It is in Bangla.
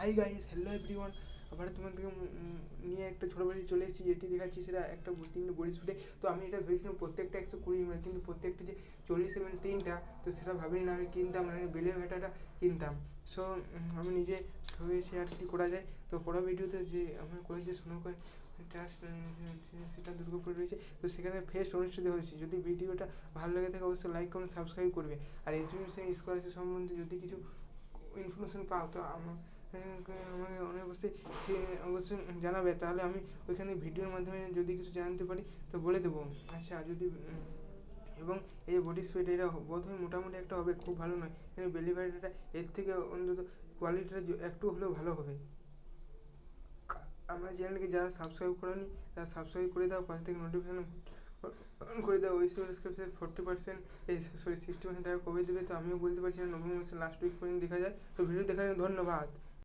Hi guys, hello everyone. আবার তোমাদেরকে নিয়ে একটা ছোটো বাড়ি চলে এসেছি, যেটি দেখাচ্ছি সেটা একটা 3টে বডি স্প্রে। তো আমি এটা ভেবেছিলাম প্রত্যেকটা 120 ml, কিন্তু প্রত্যেকটা যে 40 ml 3টা, তো সেটা ভাবিনি না আমি কিনতাম, মানে বেলে ভেটাটা কিনতাম। সো আমি নিজে ভেবেছি আর কী করা যায়। তো পরের ভিডিওতে যে আমার কলেজে সোনাকয় ট্রাস্ট সেটা দুর্গাপুরে রয়েছে, তো সেখানে ফেস্ট অনুষ্ঠিত হয়েছে। যদি ভিডিওটা ভালো লেগে থাকে অবশ্যই লাইক করুন, সাবস্ক্রাইব করবে। আর এসবিএমসি স্কলারশিপ সম্বন্ধে যদি কিছু ইনফরমেশন পাও তো আমাকে অবশ্যই সে অবশ্যই জানাবে, তাহলে আমি ওইখানে ভিডিওর মাধ্যমে যদি কিছু জানতে পারি তো বলে দেবো। আচ্ছা, যদি এবং এই বডি স্প্রেটা এটা বোধহয় মোটামুটি একটা হবে, খুব ভালো নয়, কিন্তু বেলি ব্যাটাটা এর থেকে অন্তত কোয়ালিটিটা একটু হলেও ভালো হবে। আমার চ্যানেলকে যারা সাবস্ক্রাইব করেনি তারা সাবস্ক্রাইব করে দাও, পাশ থেকে নোটিফিকেশন অন করে দাও। ওই সাবস্ক্রিপশন 40% এই 60% টাকা কবে দেবে তো আমিও বলতে পারছি না, নভেম্বর মাসের লাস্ট উইক পর্যন্ত দেখা যায়। তো ভিডিও দেখার জন্য ধন্যবাদ।